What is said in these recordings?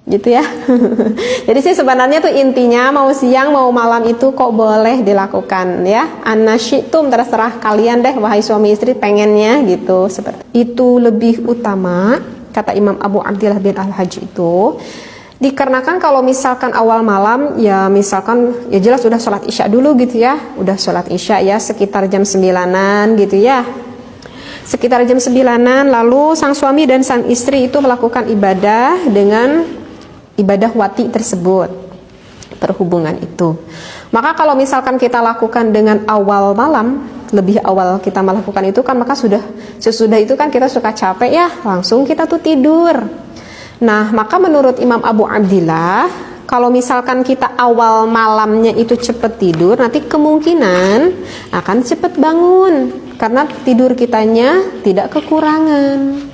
gitu ya. Jadi sih sebenarnya tuh intinya mau siang mau malam itu kok boleh dilakukan ya. Anasyitum, terserah kalian deh wahai suami istri pengennya gitu. Seperti itu lebih utama kata Imam Abu Abdillah bin Al-Hajj itu. Dikarenakan kalau misalkan awal malam ya misalkan ya jelas udah sholat isya dulu gitu ya. Udah sholat isya ya sekitar jam 9-an gitu ya. Sekitar jam 9-an lalu sang suami dan sang istri itu melakukan ibadah dengan ibadah wati tersebut, perhubungan itu. Maka kalau misalkan kita lakukan dengan awal malam, lebih awal kita melakukan itu kan maka sesudah itu kan kita suka capek ya, langsung kita tuh tidur. Nah, maka menurut Imam Abu Abdillah, kalau misalkan kita awal malamnya itu cepat tidur, nanti kemungkinan akan cepat bangun karena tidur kitanya tidak kekurangan.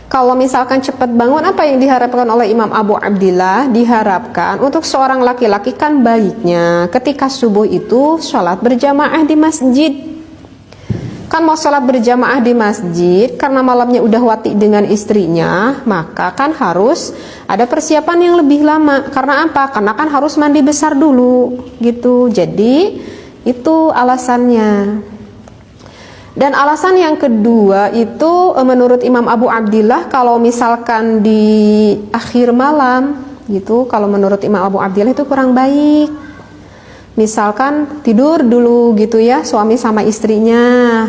Kalau misalkan cepat bangun, apa yang diharapkan oleh Imam Abu Abdillah? Diharapkan untuk seorang laki-laki kan baiknya ketika subuh itu sholat berjamaah di masjid. Kan mau sholat berjamaah di masjid, karena malamnya udah wati dengan istrinya, maka kan harus ada persiapan yang lebih lama. Karena apa? Karena kan harus mandi besar dulu gitu. Jadi itu alasannya. Dan alasan yang kedua itu menurut Imam Abu Abdillah kalau misalkan di akhir malam gitu, kalau menurut Imam Abu Abdillah itu kurang baik. Misalkan tidur dulu gitu ya suami sama istrinya.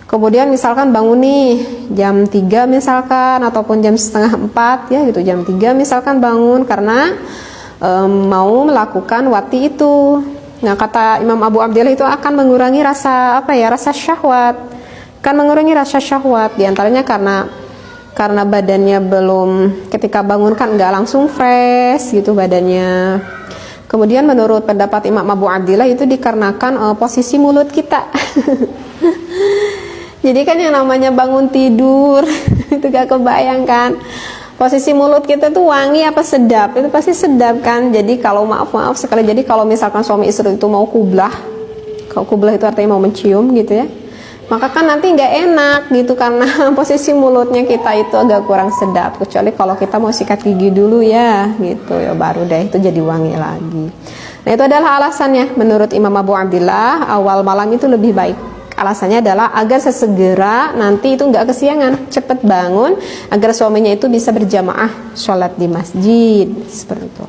Kemudian misalkan bangun nih jam 3 misalkan ataupun jam setengah 4 ya gitu, jam 3 misalkan bangun karena mau melakukan wati itu. Nah, kata Imam Abu Abdillah itu akan mengurangi rasa rasa syahwat. Kan mengurangi rasa syahwat diantaranya karena badannya belum, ketika bangun kan nggak langsung fresh gitu badannya. Kemudian menurut pendapat Imam Abu Abdillah itu dikarenakan posisi mulut kita. Jadi kan yang namanya bangun tidur itu gak kebayang kan. Posisi mulut kita tuh wangi apa sedap, itu pasti sedap kan. Jadi kalau maaf sekali, jadi kalau misalkan suami istri itu mau kublah, kalau kublah itu artinya mau mencium gitu ya, maka kan nanti nggak enak gitu karena posisi mulutnya kita itu agak kurang sedap. Kecuali kalau kita mau sikat gigi dulu ya gitu ya, baru deh itu jadi wangi lagi. Nah, itu adalah alasannya menurut Imam Abu Abdillah awal malam itu lebih baik. Alasannya adalah agar sesegera nanti itu nggak kesiangan, cepat bangun agar suaminya itu bisa berjamaah sholat di masjid seperti itu.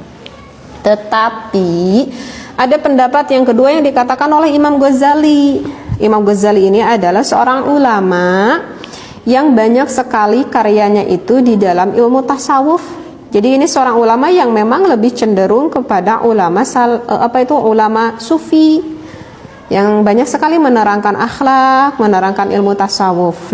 Tetapi ada pendapat yang kedua yang dikatakan oleh Imam Ghazali. Imam Ghazali ini adalah seorang ulama yang banyak sekali karyanya itu di dalam ilmu tasawuf. Jadi ini seorang ulama yang memang lebih cenderung kepada ulama ulama sufi, yang banyak sekali menerangkan akhlak, menerangkan ilmu tasawuf.